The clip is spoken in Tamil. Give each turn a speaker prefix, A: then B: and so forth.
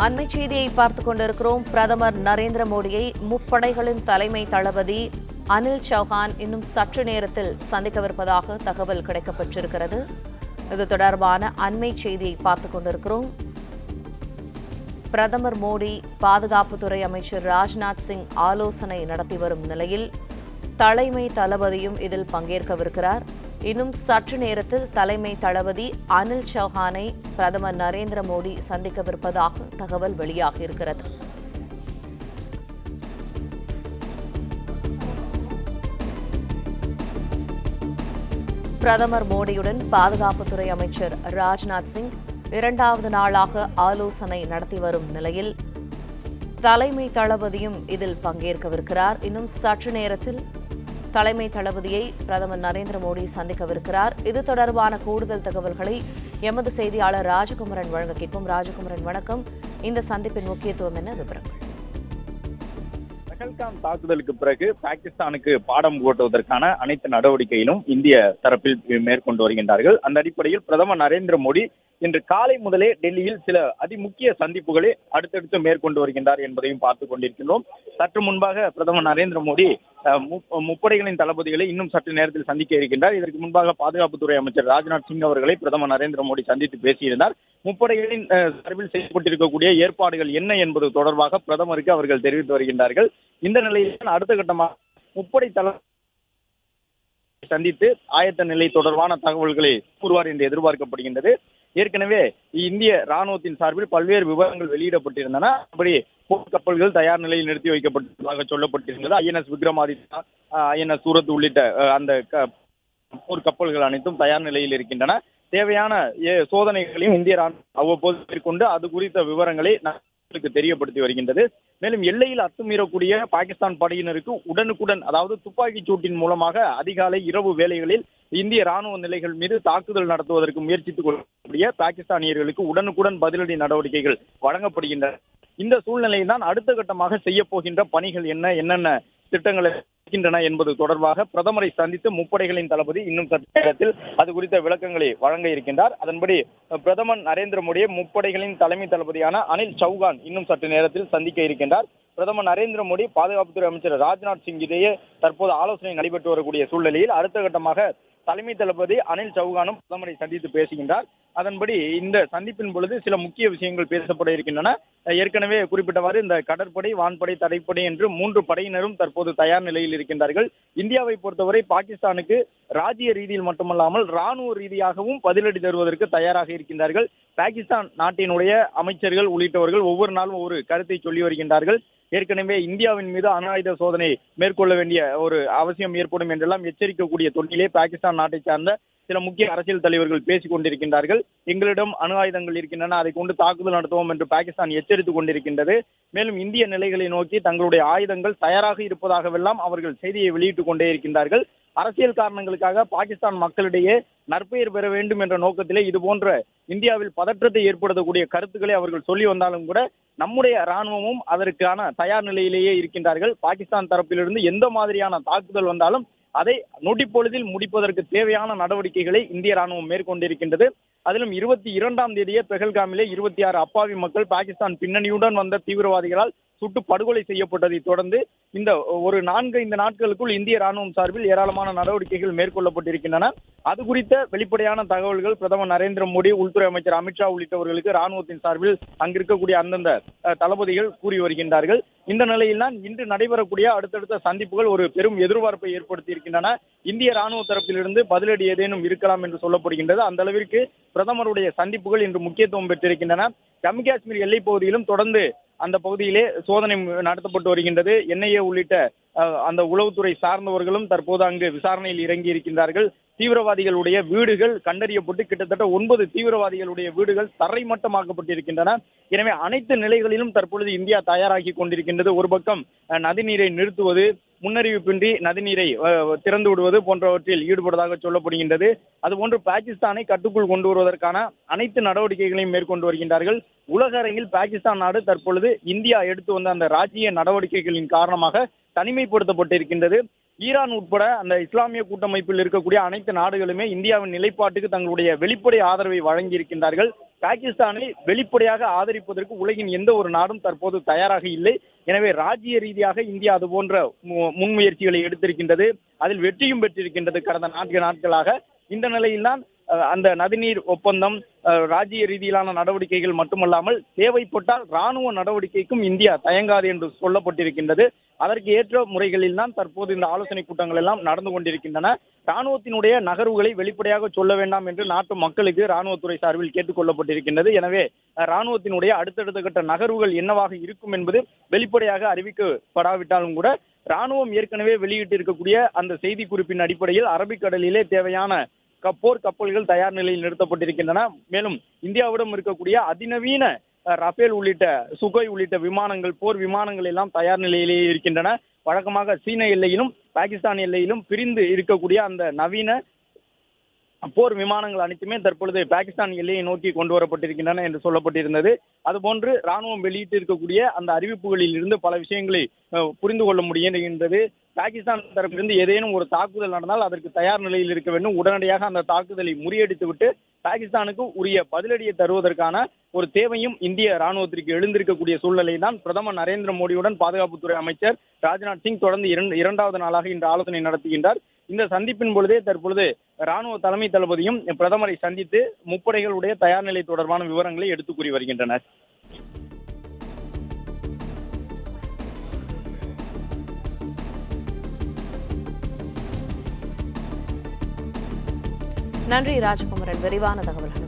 A: அண்மை செய்தியை பார்த்துக் கொண்டிருக்கிறோம். பிரதமர் நரேந்திர மோடியை முப்படைகளின் தலைமை தளபதி அனில் சௌஹான் இன்னும் சற்று நேரத்தில் சந்திக்கவிருப்பதாக தகவல் கிடைக்கப்பட்டிருக்கிறது. இது தொடர்பான அண்மை செய்தியை பார்த்துக் கொண்டிருக்கிறோம். பிரதமர் மோடி பாதுகாப்புத்துறை அமைச்சர் ராஜ்நாத் சிங் ஆலோசனை நடத்தி வரும் நிலையில் தலைமை தளபதியும் இதில் பங்கேற்கவிருக்கிறார். இன்னும் சற்று நேரத்தில் தலைமை தளபதி அனில் சௌஹானை பிரதமர் நரேந்திர மோடி சந்திக்கவிருப்பதாக தகவல் வெளியாகியிருக்கிறது. பிரதமர் மோடியுடன் பாதுகாப்புத்துறை அமைச்சர் ராஜ்நாத் சிங் இரண்டாவது நாளாக ஆலோசனை நடத்தி வரும் நிலையில் தலைமை தளபதியும் இதில் பங்கேற்கவிருக்கிறார். இன்னும் சற்று நேரத்தில் தலைமை தளபதியை பிரதமர் நரேந்திர மோடி சந்திக்கவிருக்கிறார். இது தொடர்பான கூடுதல் தகவல்களை எமது செய்தியாளர் ராஜகுமரன் வழங்க கேட்கும். ராஜகுமரன், வணக்கம். இந்த சந்திப்பின் முக்கியத்துவம் என்ன, விவரங்கள்?
B: பஹல்காம் தாக்குதலுக்கு பிறகு பாகிஸ்தானுக்கு பாடம் போட்டுவதற்கான அனைத்து நடவடிக்கையிலும் இந்திய தரப்பில் மேற்கொண்டு வருகின்றார்கள். அந்த அடிப்படையில் பிரதமர் நரேந்திர மோடி இன்று காலை முதலே டெல்லியில் சில அதிமுக்கிய சந்திப்புகளை அடுத்தடுத்து மேற்கொண்டு வருகின்றார் என்பதையும் பார்த்துக் கொண்டிருக்கின்றோம். சற்று முன்பாக பிரதமர் நரேந்திர மோடி முப்படைகளின் தளபதிகளை இன்னும் சற்று நேரத்தில் சந்திக்க இருக்கின்றார். இதற்கு முன்பாக பாதுகாப்புத்துறை அமைச்சர் ராஜ்நாத் சிங் அவர்களை பிரதமர் நரேந்திர மோடி சந்தித்து பேசியிருந்தார். முப்படைகளின் சார்பில் செய்யப்பட்டிருக்கக்கூடிய ஏற்பாடுகள் என்ன என்பது தொடர்பாக பிரதமருக்கு அவர்கள் தெரிவித்து வருகின்றார்கள். இந்த நிலையில் அடுத்த கட்டமாக முப்படை தளபதி சந்தித்து ஆயத்த நிலை தொடர்பான தகவல்களை கூறுவார் என்று எதிர்பார்க்கப்படுகின்றது. ஏற்கனவே இந்திய ராணுவத்தின் சார்பில் பல்வேறு விவரங்கள் வெளியிடப்பட்டிருந்தன. அப்படி போர்க்கப்பல்கள் தயார் நிலையில் நிறுத்தி வைக்கப்பட்டதாக சொல்லப்பட்டிருந்தது. INS விக்ரமாதித்யா, INS சூரத் உள்ளிட்ட அந்த போர்க்கப்பல்கள் அனைத்தும் தயார் நிலையில் இருக்கின்றன. தேவையான சோதனைகளையும் இந்திய ராணுவம் அவ்வப்போது மேற்கொண்டு அது குறித்த விவரங்களை தெரியப்படுத்தி வருகின்றது. மேலும் எல்லையில் அத்துமீறக்கூடிய பாகிஸ்தான் படையினருக்கு உடனுக்குடன், அதாவது துப்பாக்கி சூட்டின் மூலமாக அதிகாலை இரவு வேளைகளில் இந்திய ராணுவ நிலைகள் மீது தாக்குதல் நடத்துவதற்கு முயற்சித்துக் கொள்ளக்கூடிய பாகிஸ்தானியர்களுக்கு உடனுக்குடன் பதிலடி நடவடிக்கைகள் வழங்கப்படுகின்றன. இந்த சூழ்நிலையில் தான் அடுத்த கட்டமாக செய்ய போகின்ற பணிகள் என்னென்ன திட்டங்களை இருக்கின்றன என்பது தொடர்பாக பிரதமரை சந்தித்து முப்படைகளின் தளபதி இன்னும் சற்று நேரத்தில் அது குறித்த விளக்கங்களை வழங்க இருக்கின்றார். அதன்படி பிரதமர் நரேந்திர மோடியை முப்படைகளின் தலைமை தளபதியான அனில் சௌஹான் இன்னும் சற்று நேரத்தில் சந்திக்க இருக்கின்றார். பிரதமர் நரேந்திர மோடி பாதுகாப்புத்துறை அமைச்சர் ராஜ்நாத் சிங் இடையே தற்போது ஆலோசனை நடைபெற்று வரக்கூடிய சூழ்நிலையில் அடுத்த கட்டமாக தலைமை தளபதி அனில் சௌஹானும் பிரதமரை சந்தித்து பேசுகின்றார். அதன்படி இந்த சந்திப்பின் பொழுது சில முக்கிய விஷயங்கள் பேசப்பட இருக்கின்றன. ஏற்கனவே குறிப்பிட்டவாறு இந்த கடற்படை, வான்படை, தரைப்படை என்று 3 படையினரும் தற்போது தயார் நிலையில் இருக்கின்றார்கள். இந்தியாவை பொறுத்தவரை பாகிஸ்தானுக்கு ராஜ்ய ரீதியில் மட்டுமல்லாமல் ராணுவ ரீதியாகவும் பதிலடி தருவதற்கு தயாராக இருக்கின்றார்கள். பாகிஸ்தான் நாட்டினுடைய அமைச்சர்கள் உள்ளிட்டவர்கள் ஒவ்வொரு நாளும் ஒரு கருத்தை சொல்லி வருகின்றார்கள். ஏற்கனவே இந்தியாவின் மீது அணு ஆயுத சோதனை மேற்கொள்ள வேண்டிய ஒரு அவசியம் ஏற்படும் என்றெல்லாம் எச்சரிக்கக்கூடிய தொண்டிலே பாகிஸ்தான் நாட்டை சார்ந்த சில முக்கிய அரசியல் தலைவர்கள் பேசிக் கொண்டிருக்கின்றார்கள். எங்களிடம் அணு ஆயுதங்கள் இருக்கின்றன, அதை கொண்டு தாக்குதல் நடத்துவோம் என்று பாகிஸ்தான் எச்சரித்துக் கொண்டிருக்கின்றது. மேலும் இந்திய நிலைகளை நோக்கி தங்களுடைய ஆயுதங்கள் தயாராக இருப்பதாகவெல்லாம் அவர்கள் செய்தியை வெளியிட்டுக் கொண்டே இருக்கின்றார்கள். அரசியல் காரணங்களுக்காக பாகிஸ்தான் மக்களிடையே நற்பெயர் பெற வேண்டும் என்ற நோக்கத்திலே இது போன்ற இந்தியாவில் பதற்றத்தை ஏற்படுத்தக்கூடிய கருத்துக்களை அவர்கள் சொல்லி வந்தாலும் கூட நம்முடைய ராணுவமும் அதற்கான தயார் நிலையிலேயே இருக்கின்றார்கள். பாகிஸ்தான் தரப்பிலிருந்து எந்த மாதிரியான தாக்குதல் வந்தாலும் அதை நொடிப்பொழுதில் முடிப்பதற்கு தேவையான நடவடிக்கைகளை இந்திய ராணுவம் மேற்கொண்டிருக்கின்றது. அதிலும் 22ஆம் தேதியே பெஹல்காமிலே 26 அப்பாவி மக்கள் பாகிஸ்தான் பின்னணியுடன் வந்த தீவிரவாதிகளால் சுட்டு படுகொலை செய்யப்பட்டதை தொடர்ந்து இந்த ஒரு 4-5 நாட்களுக்குள் இந்திய ராணுவம் சார்பில் ஏராளமான நடவடிக்கைகள் மேற்கொள்ளப்பட்டிருக்கின்றன. அது குறித்த வெளிப்படையான தகவல்கள் பிரதமர் நரேந்திர மோடி, உள்துறை அமைச்சர் அமித்ஷா உள்ளிட்டவர்களுக்கு ராணுவத்தின் சார்பில் அங்கிருக்கக்கூடிய அந்தந்த தளபதிகள் கூறி வருகின்றார்கள். இந்த நிலையில் தான் இன்று நடைபெறக்கூடிய அடுத்தடுத்த சந்திப்புகள் ஒரு பெரும் எதிர்பார்ப்பை ஏற்படுத்தி இருக்கின்றன. இந்திய ராணுவ தரப்பிலிருந்து பதிலடி ஏதேனும் இருக்கலாம் என்று சொல்லப்படுகின்றது. அந்த அளவிற்கு பிரதமருடைய சந்திப்புகள் இன்று முக்கியத்துவம் பெற்றிருக்கின்றன. ஜம்மு காஷ்மீர் எல்லைப் பகுதியிலும் தொடர்ந்து அந்த பகுதியிலே சோதனை நடத்தப்பட்டு வருகின்றது. NIA உள்ளிட்ட அந்த உளவுத்துறை சார்ந்தவர்களும் தற்போது அங்கு விசாரணையில் இறங்கி இருக்கின்றார்கள். தீவிரவாதிகளுடைய வீடுகள் கண்டறியப்பட்டு கிட்டத்தட்ட 9 தீவிரவாதிகளுடைய வீடுகள் தரைமட்டமாக்கப்பட்டிருக்கின்றன. எனவே அனைத்து நிலைகளிலும் தற்பொழுது இந்தியா தயாராகி கொண்டிருக்கின்றது. ஒரு பக்கம் நதிநீரை நிறுத்துவது, முன்னறிவிப்பின்றி நதிநீரை திறந்து விடுவது போன்றவற்றில் ஈடுபடுவதாக சொல்லப்படுகின்றது. அதுபோன்று பாகிஸ்தானை கட்டுக்குள் கொண்டு வருவதற்கான அனைத்து நடவடிக்கைகளையும் மேற்கொண்டு வருகின்றார்கள். உலக அரங்கில் பாகிஸ்தான் நாடு தற்பொழுது இந்தியா எடுத்து வந்த அந்த ராஜ்ஜிய நடவடிக்கைகளின் காரணமாக தனிமைப்படுத்தப்பட்டிருக்கின்றது. ஈரான் உட்பட அந்த இஸ்லாமிய கூட்டமைப்பில் இருக்கக்கூடிய அனைத்து நாடுகளுமே இந்தியாவின் நிலைப்பாட்டுக்கு தங்களுடைய வெளிப்படை ஆதரவை வழங்கி இருக்கின்றார்கள். பாகிஸ்தானை வெளிப்படையாக ஆதரிப்பதற்கு உலகின் எந்த ஒரு நாடும் தற்போது தயாராக இல்லை. எனவே ராஜ்ய ரீதியாக இந்தியா அதுபோன்ற முன்முயற்சிகளை எடுத்திருக்கின்றது. அதில் வெற்றியும் பெற்றிருக்கின்றது கடந்த 4 நாட்களாக. இந்த நிலையில்தான் அந்த நதிநீர் ஒப்பந்தம் ராஜ்ய ரீதியிலான நடவடிக்கைகள் மட்டுமல்லாமல் தேவைப்பட்டால் ராணுவ நடவடிக்கைக்கும் இந்தியா தயங்காது என்று சொல்லப்பட்டிருக்கின்றது. அதற்கு ஏற்ற முறைகளில் தான் தற்போது இந்த ஆலோசனை கூட்டங்கள் எல்லாம் நடந்து கொண்டிருக்கின்றன. ராணுவத்தினுடைய நகர்வுகளை வெளிப்படையாக சொல்ல வேண்டாம் என்று நாட்டு மக்களுக்கு ராணுவத்துறை சார்பில் கேட்டுக் கொள்ளப்பட்டிருக்கின்றது. எனவே ராணுவத்தினுடைய அடுத்தடுத்த கட்ட நகர்வுகள் என்னவாக இருக்கும் என்பது வெளிப்படையாக அறிவிக்கப்படாவிட்டாலும் கூட ராணுவம் ஏற்கனவே வெளியிட்டு இருக்கக்கூடிய அந்த செய்தி குறிப்பின் அடிப்படையில் அரபிக்கடலிலே தேவையான போர் கப்பல்கள் தயார் நிலையில் நிறுத்தப்பட்டிருக்கின்றன. மேலும் இந்தியாவிடம் இருக்கக்கூடிய அதிநவீன ரஃபேல் உள்ளிட்ட சுகோய் உள்ளிட்ட விமானங்கள், போர் விமானங்கள் எல்லாம் தயார் நிலையிலேயே இருக்கின்றன. வழக்கமாக சீன எல்லையிலும் பாகிஸ்தான் எல்லையிலும் பிரிந்து இருக்கக்கூடிய அந்த நவீன போர் விமானங்கள் அனைத்துமே தற்பொழுது பாகிஸ்தான் எல்லையை நோக்கி கொண்டு வரப்பட்டிருக்கின்றன என்று சொல்லப்பட்டிருந்தது. அதுபோன்று ராணுவம் வெளியிட்டு இருக்கக்கூடிய அந்த அறிவிப்புகளில் இருந்து பல விஷயங்களை புரிந்து கொள்ள முடிகின்றது. பாகிஸ்தான் தரப்பிலிருந்து ஏதேனும் ஒரு தாக்குதல் நடந்தால் அதற்கு தயார் நிலையில் இருக்க வேண்டும். உடனடியாக அந்த தாக்குதலை முறியடித்துவிட்டு பாகிஸ்தானுக்கு உரிய பதிலடியை தருவதற்கான ஒரு தேவையும் இந்திய ராணுவத்திற்கு எழுந்திருக்கக்கூடிய சூழ்நிலை தான். பிரதமர் நரேந்திர மோடியுடன் பாதுகாப்புத்துறை அமைச்சர் ராஜ்நாத் சிங் தொடர்ந்து இரண்டாவது நாளாக இன்று ஆலோசனை நடத்துகின்றார். இந்த சந்திப்பின் பொழுதே தற்பொழுது ராணுவ தலைமை தளபதியும் பிரதமரை சந்தித்து முப்படைகளுடைய தயார் நிலை தொடர்பான விவரங்களை எடுத்து கூறி வருகின்றனர்.
A: நன்றி ராஜகுமரன், விரிவான தகவல்கள்.